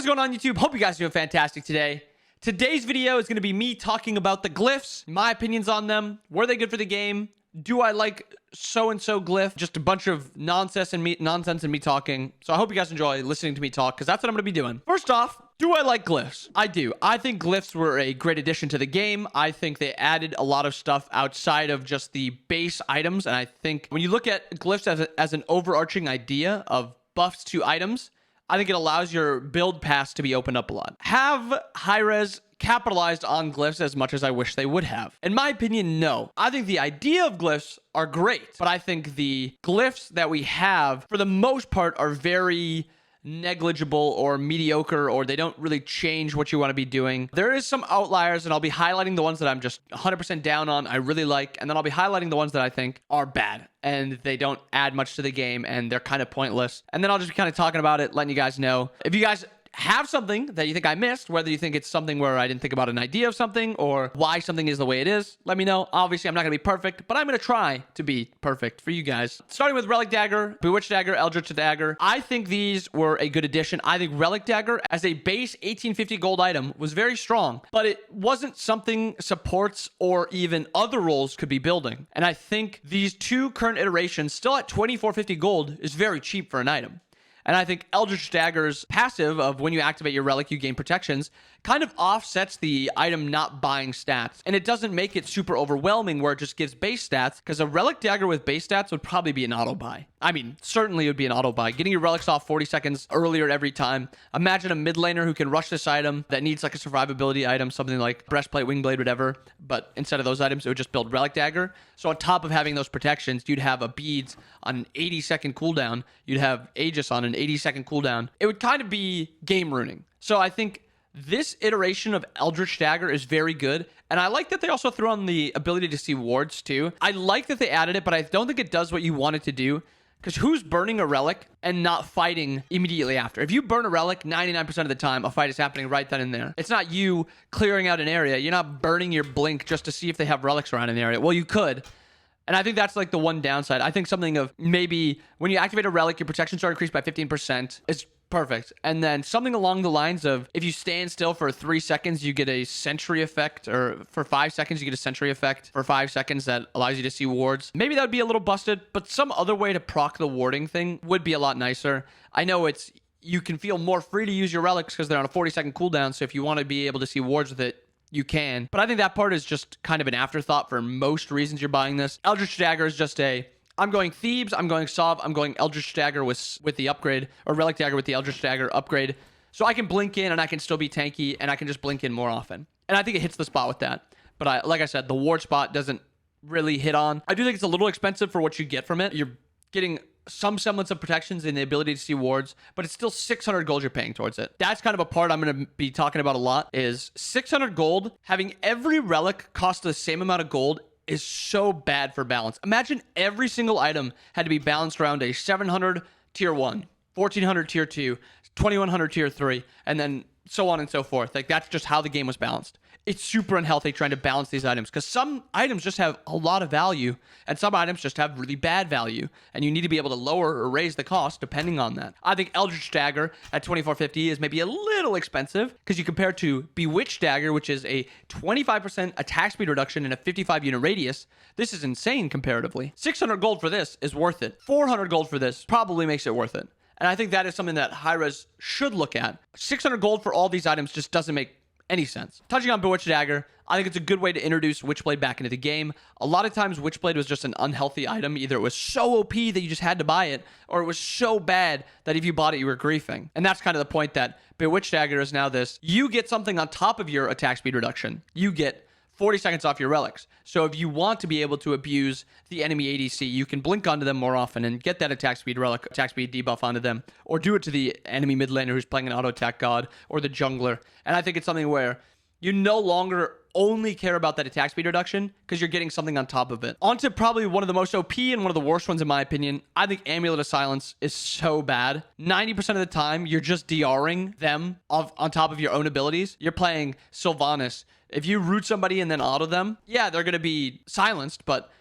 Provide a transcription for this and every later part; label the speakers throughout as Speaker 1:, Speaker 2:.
Speaker 1: What's going on, YouTube? Hope you guys are doing fantastic today. Today's video is going to be me talking about the glyphs, my opinions on them. Were they good for the game? Do I like so-and-so glyph? Just a bunch of nonsense and me talking. So I hope you guys enjoy listening to me talk, because that's what I'm going to be doing. First off, do I like glyphs? I do. I think glyphs were a great addition to the game. I think they added a lot of stuff outside of just the base items. And I think when you look at glyphs as an overarching idea of buffs to items, I think it allows your build paths to be opened up a lot. Have Hi-Rez capitalized on glyphs as much as I wish they would have? In my opinion, no. I think the idea of glyphs are great, but I think the glyphs that we have, for the most part, are very negligible or mediocre, or they don't really change what you want to be doing. There is some outliers, and I'll be highlighting the ones that I'm just 100% down on, I really like, and then I'll be highlighting the ones that I think are bad and they don't add much to the game and they're kind of pointless. And then I'll just be kind of talking about it, letting you guys know. If you guys have something that you think I missed, whether you think it's something where I didn't think about an idea of something or why something is the way it is, let me know. Obviously, I'm not going to be perfect, but I'm going to try to be perfect for you guys. Starting with Relic Dagger, Bewitched Dagger, Eldritch Dagger. I think these were a good addition. I think Relic Dagger as a base 1850 gold item was very strong, but it wasn't something supports or even other roles could be building. And I think these two current iterations, still at 2450 gold, is very cheap for an item. And I think Eldritch Dagger's passive of when you activate your relic, you gain protections, kind of offsets the item not buying stats. And it doesn't make it super overwhelming where it just gives base stats, because a Relic Dagger with base stats would probably be an auto buy. I mean, certainly it would be an auto buy. Getting your relics off 40 seconds earlier every time. Imagine a mid laner who can rush this item that needs like a survivability item, something like Breastplate, Wingblade, whatever. But instead of those items, it would just build Relic Dagger. So on top of having those protections, you'd have a Beads on an 80-second cooldown. You'd have Aegis on an 80-second cooldown. It would kind of be game ruining. So I think this iteration of Eldritch Dagger is very good. And I like that they also threw on the ability to see wards too. I like that they added it, but I don't think it does what you want it to do. Because who's burning a relic and not fighting immediately after? If you burn a relic, 99% of the time, a fight is happening right then and there. It's not you clearing out an area. You're not burning your blink just to see if they have relics around an area. Well, you could. And I think that's like the one downside. I think something of maybe when you activate a relic, your protections are increased by 15%. It's perfect. And then something along the lines of if you stand still for 3 seconds, you get a sentry effect, or for 5 seconds, you get a sentry effect for 5 seconds that allows you to see wards. Maybe that would be a little busted, but some other way to proc the warding thing would be a lot nicer. I know you can feel more free to use your relics because they're on a 40-second cooldown. So if you want to be able to see wards with it, you can. But I think that part is just kind of an afterthought for most reasons you're buying this. Eldritch Dagger is just I'm going Thebes, I'm going Sov, I'm going Eldritch Dagger with the upgrade, or Relic Dagger with the Eldritch Dagger upgrade. So I can blink in and I can still be tanky and I can just blink in more often. And I think it hits the spot with that. But like I said, the ward spot doesn't really hit on. I do think it's a little expensive for what you get from it. You're getting some semblance of protections and the ability to see wards, but it's still 600 gold you're paying towards it. That's kind of a part I'm going to be talking about a lot, is 600 gold. Having every relic cost the same amount of gold is so bad for balance. Imagine every single item had to be balanced around a 700 tier 1, 1400 tier 2, 2100 tier 3, and then so on and so forth. Like, that's just how the game was balanced. It's super unhealthy trying to balance these items, because some items just have a lot of value and some items just have really bad value, and you need to be able to lower or raise the cost depending on that. I think Eldritch Dagger at 2450 is maybe a little expensive, because you compare to Bewitched Dagger, which is a 25% attack speed reduction and a 55 unit radius. This is insane comparatively. 600 gold for this is worth it. 400 gold for this probably makes it worth it. And I think that is something that Hi-Rez should look at. 600 gold for all these items just doesn't make any sense. Touching on Bewitched Dagger, I think it's a good way to introduce Witchblade back into the game. A lot of times Witchblade was just an unhealthy item. Either it was so OP that you just had to buy it, or it was so bad that if you bought it, you were griefing. And that's kind of the point, that Bewitched Dagger is now this. You get something on top of your attack speed reduction. You get 40 seconds off your relics. So if you want to be able to abuse the enemy ADC, you can blink onto them more often and get that attack speed relic, attack speed debuff onto them, or do it to the enemy mid laner who's playing an auto attack god, or the jungler. And I think it's something where you no longer only care about that attack speed reduction because you're getting something on top of it. On to probably one of the most OP and one of the worst ones in my opinion. I think Amulet of Silence is so bad. 90% of the time, you're just DRing them on top of your own abilities. You're playing Sylvanas. If you root somebody and then auto them, yeah, they're going to be silenced, but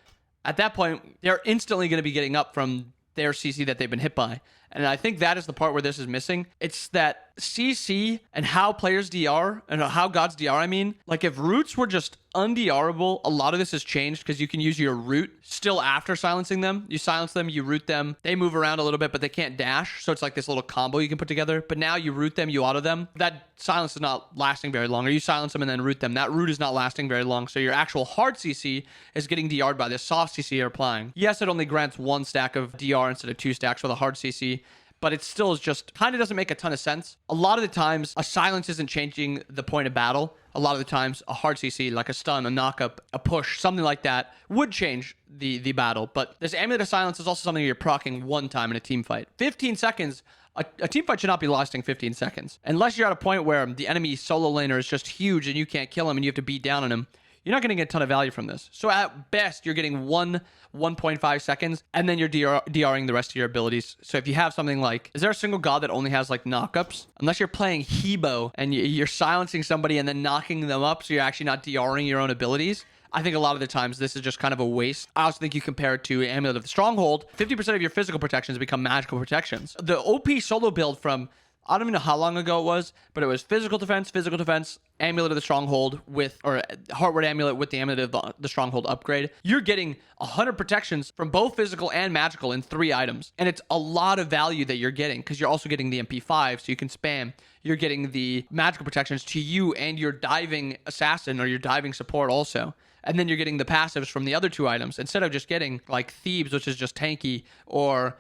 Speaker 1: at that point, they're instantly going to be getting up from their CC that they've been hit by. And I think that is the part where this is missing. It's that CC and how players DR and how gods DR, I mean, like if roots were just undr'able, a lot of this has changed because you can use your root still after silencing them. You silence them, you root them, they move around a little bit, but they can't dash. So it's like this little combo you can put together. But now you root them, you auto them. That silence is not lasting very long. Or you silence them and then root them. That root is not lasting very long. So your actual hard CC is getting DR'd by this soft CC you're applying. Yes, it only grants 1 stack of DR instead of 2 stacks for the hard CC, but it still is just kind of doesn't make a ton of sense. A lot of the times, a silence isn't changing the point of battle. A lot of the times, a hard CC, like a stun, a knockup, a push, something like that, would change the battle. But this Amulet of Silence is also something you're proccing 1 time in a team fight. 15 seconds, a team fight should not be lasting 15 seconds. Unless you're at a point where the enemy solo laner is just huge and you can't kill him and you have to beat down on him, you're not going to get a ton of value from this. So at best, you're getting 1.5 seconds, and then you're DRing the rest of your abilities. So if you have something like, is there a single god that only has like knockups? Unless you're playing Hebo and you're silencing somebody and then knocking them up, so you're actually not DRing your own abilities. I think a lot of the times this is just kind of a waste. I also think you compare it to Amulet of the Stronghold. 50% of your physical protections become magical protections. The OP solo build from, I don't even know how long ago it was, but it was physical defense, Amulet of the Stronghold with, or Heartward Amulet with the Amulet of the Stronghold upgrade. You're getting 100 protections from both physical and magical in 3 items. And it's a lot of value that you're getting because you're also getting the MP5, so you can spam. You're getting the magical protections to you and your diving assassin or your diving support also. And then you're getting the passives from the other 2 items instead of just getting like Thebes, which is just tanky, or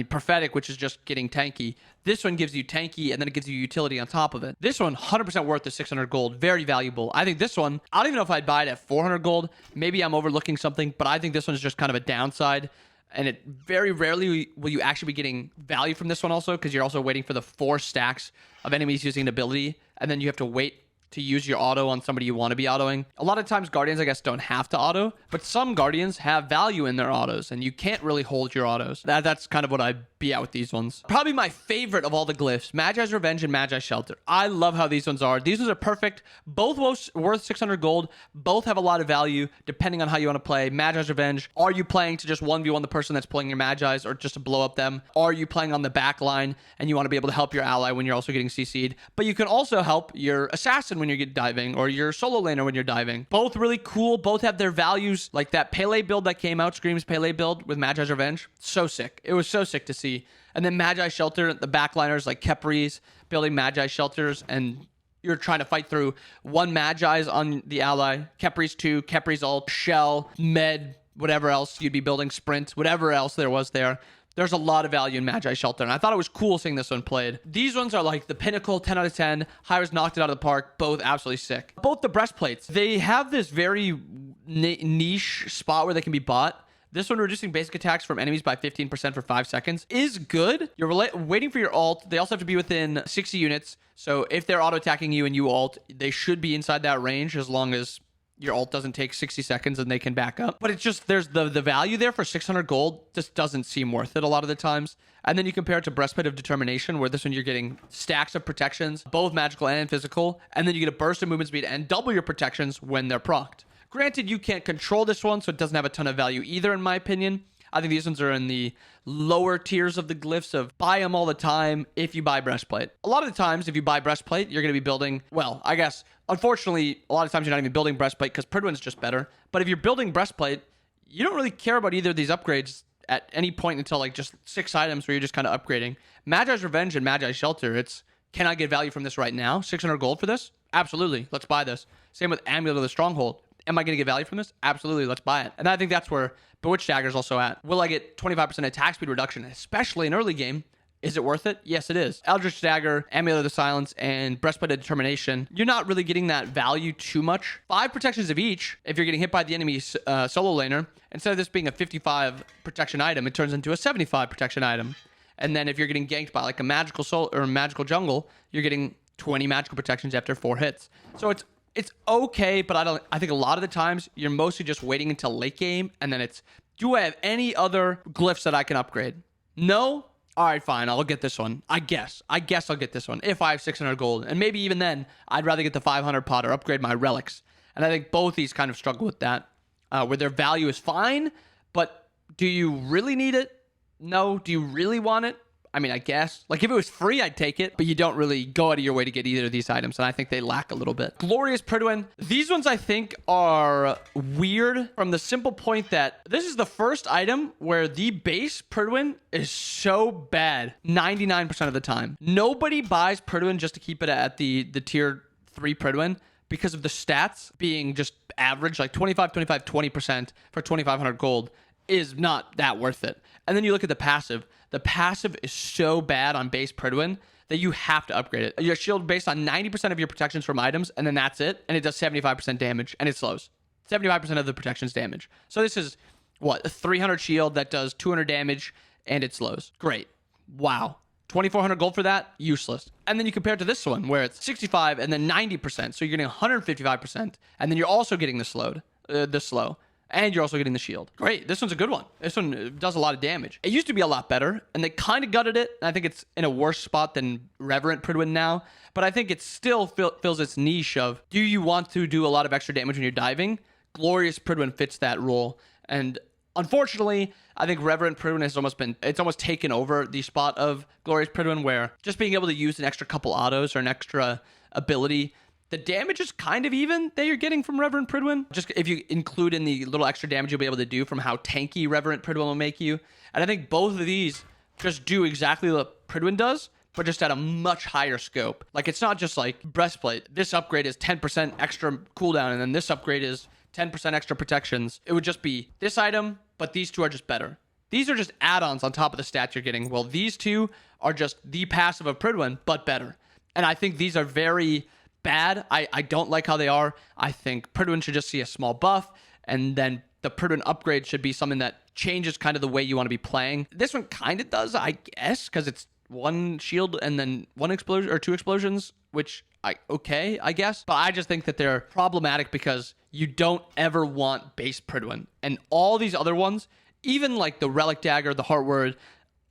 Speaker 1: Prophetic, which is just getting tanky. This one gives you tanky, and then it gives you utility on top of it. This one, 100% worth the 600 gold. Very valuable. I think this one, I don't even know if I'd buy it at 400 gold. Maybe I'm overlooking something, but I think this one is just kind of a downside. And it very rarely will you actually be getting value from this one also, because you're also waiting for the 4 stacks of enemies using an ability, and then you have to wait to use your auto on somebody you want to be autoing. A lot of times Guardians, I guess, don't have to auto, but some Guardians have value in their autos, and you can't really hold your autos. That's kind of what I'd be at with these ones. Probably my favorite of all the glyphs, Magi's Revenge and Magi's Shelter. I love how these ones are. These ones are perfect. Both worth 600 gold. Both have a lot of value, depending on how you want to play. Magi's Revenge, are you playing to just 1v1 the person that's pulling your Magi's, or just to blow up them? Are you playing on the back line, and you want to be able to help your ally when you're also getting CC'd? But you can also help your assassin when you're diving, or your solo laner when you're diving. Both really cool. Both have their values. Like that Pele build that came out, Scream's Pele build with Magi's Revenge. So sick. It was so sick to see. And then Magi Shelter, the backliners like Kepri's building Magi Shelters, and you're trying to fight through 1 Magi's on the ally, Kepri's 2, Kepri's ult, Shell, Med, whatever else you'd be building, Sprint, whatever else there was there. There's a lot of value in Magi Shelter, and I thought it was cool seeing this one played. These ones are like the pinnacle, 10 out of 10. Hyra's knocked it out of the park. Both absolutely sick. Both the breastplates, they have this very niche spot where they can be bought. This one, reducing basic attacks from enemies by 15% for 5 seconds, is good. You're waiting for your ult. They also have to be within 60 units. So if they're auto-attacking you and you ult, they should be inside that range as long as your ult doesn't take 60 seconds and they can back up. But it's just, there's the value there for 600 gold just doesn't seem worth it a lot of the times. And then you compare it to Breastplate of Determination, where this one you're getting stacks of protections, both magical and physical. And then you get a burst of movement speed and double your protections when they're procced. Granted, you can't control this one, so it doesn't have a ton of value either, in my opinion. I think these ones are in the lower tiers of the glyphs of buy them all the time if you buy Breastplate. A lot of the times, if you buy Breastplate, you're going to be building, well, I guess, unfortunately, a lot of times you're not even building Breastplate because Prudent's just better. But if you're building Breastplate, you don't really care about either of these upgrades at any point until like just 6 items where you're just kind of upgrading. Magi's Revenge and Magi's Shelter, it's, can I get value from this right now? 600 gold for this? Absolutely. Let's buy this. Same with Amulet of the Stronghold. Am I going to get value from this? Absolutely. Let's buy it. And I think that's where Bewitched Dagger is also at. Will I get 25% attack speed reduction, especially in early game? Is it worth it? Yes, it is. Eldritch Dagger, Amulet of Silence, and Breastplate of Determination. You're not really getting that value too much. 5 protections of each. If you're getting hit by the enemy solo laner, instead of this being a 55 protection item, it turns into a 75 protection item. And then if you're getting ganked by like a magical soul or a magical jungle, you're getting 20 magical protections after 4 hits. So it's okay, but I think a lot of the times you're mostly just waiting until late game, and then it's, do I have any other glyphs that I can upgrade? No? All right, fine. I'll get this one. I guess I'll get this one if I have 600 gold. And maybe even then, I'd rather get the 500 pot or upgrade my relics. And I think both these kind of struggle with that, where their value is fine, but do you really need it? No. Do you really want it? I mean, I guess. Like, if it was free, I'd take it. But you don't really go out of your way to get either of these items. And I think they lack a little bit. Glorious Pradoen. These ones, I think, are weird from the simple point that this is the first item where the base Pradoen is so bad 99% of the time. Nobody buys Pradoen just to keep it at the tier 3 Pradoen because of the stats being just average, like 25, 25, 20% for 2,500 gold is not that worth it. And then you look at the passive. The passive is so bad on base Pradoen that you have to upgrade it. Your shield based on 90% of your protections from items, and then that's it. And it does 75% damage, and it slows. 75% of the protection's damage. So this is, what, a 300 shield that does 200 damage, and it slows. Great. Wow. 2,400 gold for that? Useless. And then you compare it to this one, where it's 65 and then 90%. So you're getting 155%, and then you're also getting the slow. And you're also getting the shield. Great. This one's a good one. This one does a lot of damage. It used to be a lot better, and they kind of gutted it. And I think it's in a worse spot than Reverent Pradoen now. But I think it still fills its niche of, do you want to do a lot of extra damage when you're diving? Glorious Pradoen fits that role. And unfortunately, I think Reverent Prudent has almost taken over the spot of Glorious Pradoen, where just being able to use an extra couple autos or an extra ability, the damage is kind of even that you're getting from Reverent Pradoen. Just if you include in the little extra damage you'll be able to do from how tanky Reverent Pradoen will make you. And I think both of these just do exactly what Pradoen does, but just at a much higher scope. Like, it's not just like Breastplate. This upgrade is 10% extra cooldown, and then this upgrade is 10% extra protections. It would just be this item, but these two are just better. These are just add-ons on top of the stats you're getting. Well, these two are just the passive of Pradoen, but better. And I think these are very bad. I don't like how they are. I think Pradoen should just see a small buff, and then the Pradoen upgrade should be something that changes kind of the way you want to be playing. This one kind of does, I guess, because it's one shield and then one explosion or two explosions, which I guess. But I just think that they're problematic because you don't ever want base Pradoen. And all these other ones, even like the Relic Dagger, the Heart Word,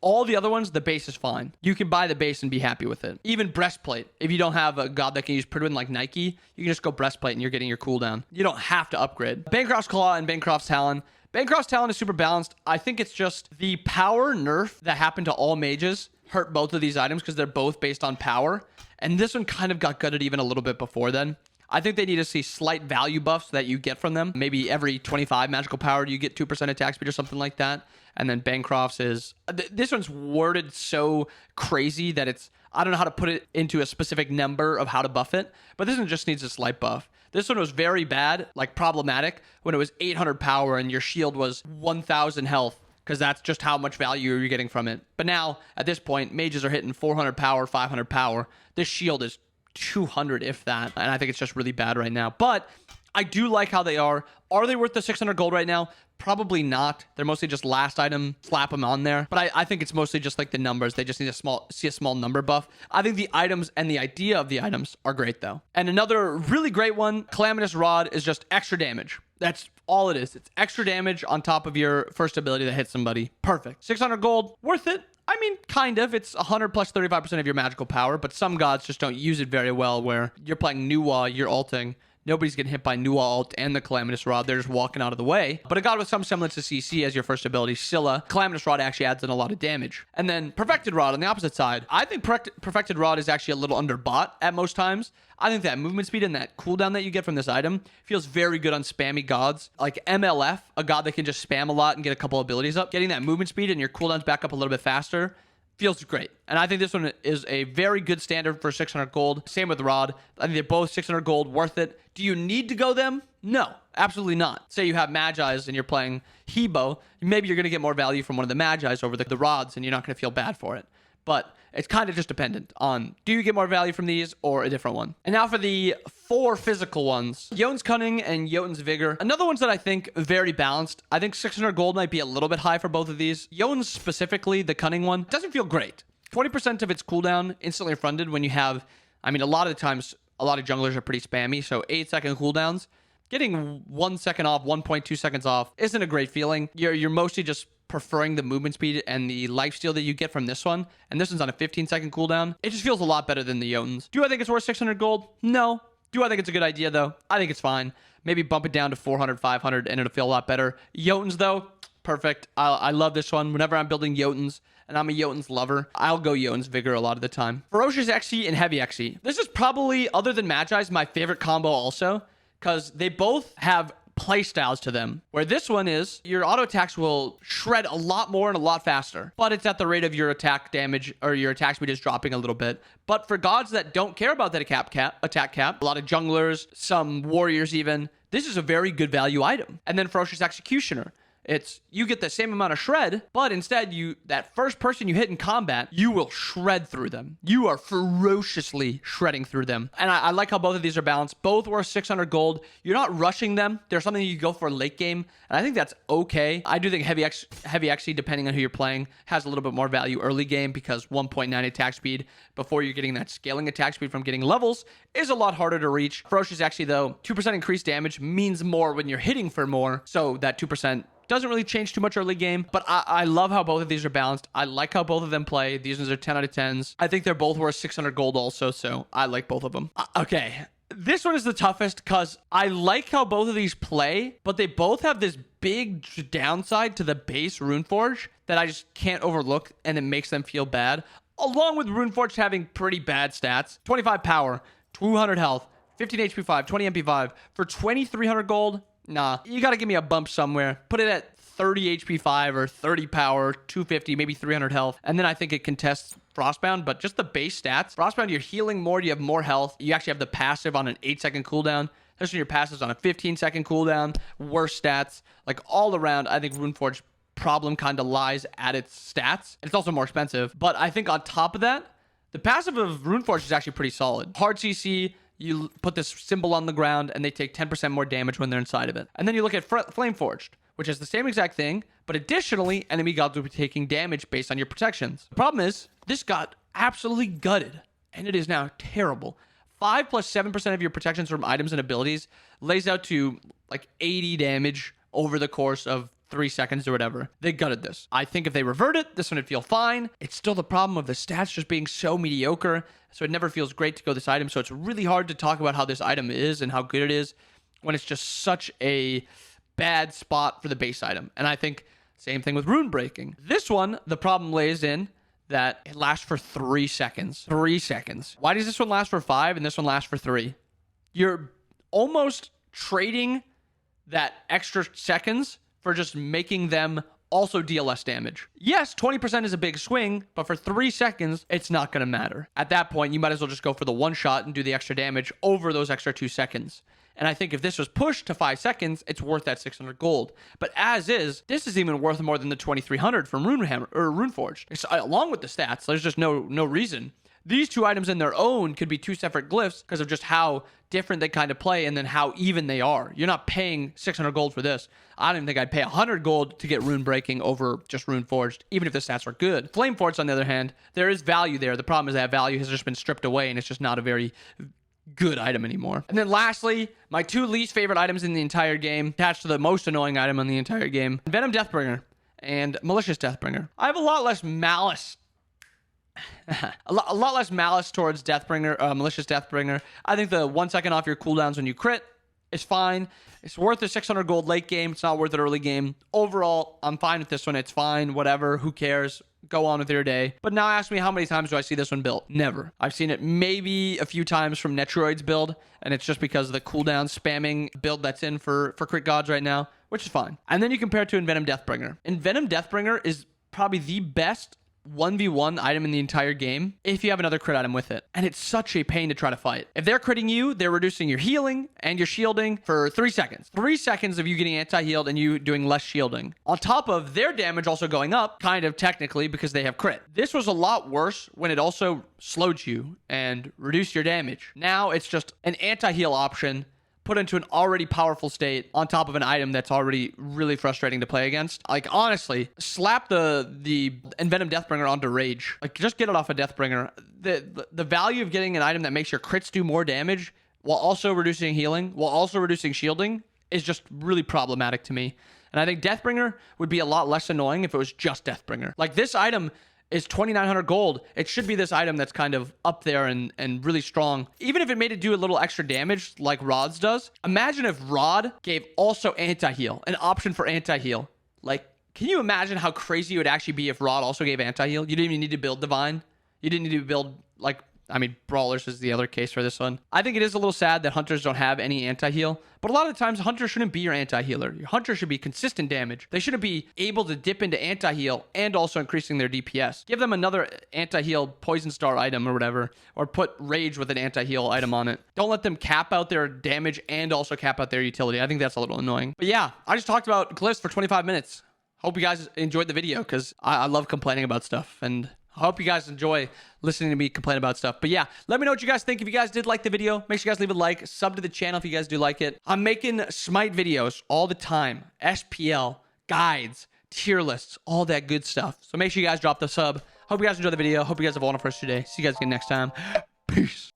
Speaker 1: all the other ones, the base is fine. You can buy the base and be happy with it. Even Breastplate. If you don't have a god that can use Pradoen like Nike, you can just go Breastplate and you're getting your cooldown. You don't have to upgrade. Bancroft's Claw and Bancroft's Talon. Bancroft's Talon is super balanced. I think it's just the power nerf that happened to all mages hurt both of these items because they're both based on power. And this one kind of got gutted even a little bit before then. I think they need to see slight value buffs that you get from them. Maybe every 25 magical power, you get 2% attack speed or something like that. And then Bancroft's is... This one's worded so crazy that it's... I don't know how to put it into a specific number of how to buff it. But this one just needs a slight buff. This one was very bad, like problematic, when it was 800 power and your shield was 1,000 health. Because that's just how much value you're getting from it. But now, at this point, mages are hitting 400 power, 500 power. This shield is 200, if that. And I think it's just really bad right now. But I do like how they are. Are they worth the 600 gold right now? Probably not. They're mostly just last item. Slap them on there. But I think it's mostly just like the numbers. They just need see a small number buff. I think the items and the idea of the items are great, though. And another really great one, Calamitous Rod, is just extra damage. That's all it is. It's extra damage on top of your first ability that hits somebody. Perfect. 600 gold. Worth it. I mean, kind of. It's 100 plus 35% of your magical power, but some gods just don't use it very well, where you're playing Nuwa, you're ulting. Nobody's getting hit by Nuwa ult and the Calamitous Rod. They're just walking out of the way. But a god with some semblance to CC as your first ability, Scylla, Calamitous Rod actually adds in a lot of damage. And then Perfected Rod on the opposite side. I think Perfected Rod is actually a little underbought at most times. I think that movement speed and that cooldown that you get from this item feels very good on spammy gods. Like MLF, a god that can just spam a lot and get a couple abilities up. Getting that movement speed and your cooldowns back up a little bit faster feels great. And I think this one is a very good standard for 600 gold. Same with Rod. I think they're both 600 gold, worth it. Do you need to go them? No, absolutely not. Say you have Magis and you're playing Hebo, maybe you're going to get more value from one of the Magis over the Rods, and you're not going to feel bad for it. But it's kind of just dependent on, do you get more value from these or a different one? And now for the 4 physical ones. Jotun's Cunning and Jotun's Vigor. Another ones that I think very balanced. I think 600 gold might be a little bit high for both of these. Jotun's specifically, the Cunning one, doesn't feel great. 20% of its cooldown instantly fronted when you have, I mean, a lot of the times, a lot of junglers are pretty spammy, so 8-second cooldowns. Getting 1 second off, 1.2 seconds off isn't a great feeling. You're mostly just preferring the movement speed and the lifesteal that you get from this one. And this one's on a 15-second cooldown. It just feels a lot better than the Jotuns. Do I think it's worth 600 gold? No. Do I think it's a good idea, though? I think it's fine. Maybe bump it down to 400, 500, and it'll feel a lot better. Jotuns, though, perfect. I love this one. Whenever I'm building Jotuns, and I'm a Jotun's lover, I'll go Jotun's Vigor a lot of the time. Ferocious XE and Heavy XE. This is probably, other than Magi's, my favorite combo also, because they both have play styles to them, where this one is your auto attacks will shred a lot more and a lot faster, but it's at the rate of your attack damage, or your attack speed is dropping a little bit. But for gods that don't care about that attack cap, a lot of junglers, some warriors even, this is a very good value item. And then Ferocious Executioner. It's, you get the same amount of shred, but instead that first person you hit in combat, you will shred through them. You are ferociously shredding through them. And I like how both of these are balanced. Both worth 600 gold. You're not rushing them. There's something you go for late game, and I think that's okay. I do think Heavy XE, depending on who you're playing, has a little bit more value early game, because 1.9 attack speed before you're getting that scaling attack speed from getting levels is a lot harder to reach. Ferocious XE though, 2% increased damage means more when you're hitting for more, so that 2% doesn't really change too much early game, but I love how both of these are balanced. I like how both of them play. These ones are 10 out of 10s. I think they're both worth 600 gold also, so I like both of them. Okay, this one is the toughest because I like how both of these play, but they both have this big downside to the base Runeforged that I just can't overlook, and it makes them feel bad. Along with Runeforged having pretty bad stats. 25 power, 200 health, 15 HP 5, 20 MP 5. For 2,300 gold, nah, you gotta give me a bump somewhere. Put it at 30 HP 5 or 30 power, 250, maybe 300 health. And then I think it contests Frostbound, but just the base stats. Frostbound, you're healing more, you have more health. You actually have the passive on an 8-second cooldown. This one, your passive's on a 15-second cooldown. Worse stats. Like, all around, I think Runeforged problem kind of lies at its stats. It's also more expensive. But I think on top of that, the passive of Runeforged is actually pretty solid. Hard CC, you put this symbol on the ground and they take 10% more damage when they're inside of it. And then you look at Flameforged, which is the same exact thing, but additionally, enemy gods will be taking damage based on your protections. The problem is, this got absolutely gutted, and it is now terrible. 5 plus 7% of your protections from items and abilities lays out to like 80 damage over the course of 3 seconds or whatever. They gutted this. I think if they revert it, this one would feel fine. It's still the problem of the stats just being so mediocre, so it never feels great to go this item. So it's really hard to talk about how this item is and how good it is when it's just such a bad spot for the base item. And I think same thing with Rune Breaking. This one, the problem lays in that it lasts for 3 seconds. 3 seconds. Why does this one last for 5 and this one lasts for 3? You're almost trading that extra seconds for just making them also deal less damage. Yes, 20% is a big swing, but for 3 seconds, it's not going to matter. At that point, you might as well just go for the one shot and do the extra damage over those extra 2 seconds. And I think if this was pushed to 5 seconds, it's worth that 600 gold. But as is, this is even worth more than the 2,300 from Runeforged. It's, along with the stats, there's just no reason. These two items in their own could be 2 separate glyphs because of just how different they kind of play and then how even they are. You're not paying 600 gold for this. I don't even think I'd pay 100 gold to get Rune Breaking over just Runeforged, even if the stats were good. Flameforged, on the other hand, there is value there. The problem is that value has just been stripped away and it's just not a very good item anymore. And then lastly, my 2 least favorite items in the entire game, attached to the most annoying item in the entire game, Venom Deathbringer and Malicious Deathbringer. I have a lot less malice a lot less malice towards Malicious Deathbringer. I think the 1 second off your cooldowns when you crit is fine. It's worth the 600 gold late game. It's not worth it early game. Overall, I'm fine with this one. It's fine. Whatever. Who cares? Go on with your day. But now ask me, how many times do I see this one built? Never. I've seen it maybe a few times from Netroid's build, and it's just because of the cooldown spamming build that's in for crit gods right now, which is fine. And then you compare it to Venom Deathbringer. Venom Deathbringer is probably the best 1v1 item in the entire game if you have another crit item with it. And it's such a pain to try to fight. If they're critting you, they're reducing your healing and your shielding for 3 seconds. 3 seconds of you getting anti-healed and you doing less shielding. On top of their damage also going up, kind of technically, because they have crit. This was a lot worse when it also slowed you and reduced your damage. Now it's just an anti-heal option put into an already powerful state on top of an item that's already really frustrating to play against. Like, honestly, slap the Venom Deathbringer onto Rage. Like, just get it off of Deathbringer. The value of getting an item that makes your crits do more damage while also reducing healing, while also reducing shielding, is just really problematic to me. And I think Deathbringer would be a lot less annoying if it was just Deathbringer. Like, this item is 2,900 gold. It should be this item that's kind of up there and really strong. Even if it made it do a little extra damage like Rod's does. Imagine if Rod gave also anti-heal, an option for anti-heal. Like, Can you imagine how crazy it would actually be if Rod also gave anti-heal? You didn't even need to build Divine. You didn't need to build, like, I mean, Brawlers is the other case for this one. I think it is a little sad that Hunters don't have any anti-heal, but a lot of the times, Hunter shouldn't be your anti-healer. Your Hunter should be consistent damage. They shouldn't be able to dip into anti-heal and also increasing their DPS. Give them another anti-heal Poison Star item or whatever, or put Rage with an anti-heal item on it. Don't let them cap out their damage and also cap out their utility. I think that's a little annoying. But yeah, I just talked about Glyphs for 25 minutes. Hope you guys enjoyed the video because I love complaining about stuff, and I hope you guys enjoy listening to me complain about stuff. But yeah, let me know what you guys think. If you guys did like the video, make sure you guys leave a like, sub to the channel if you guys do like it. I'm making Smite videos all the time. SPL, guides, tier lists, all that good stuff. So make sure you guys drop the sub. Hope you guys enjoy the video. Hope you guys have a wonderful first day. See you guys again next time. Peace.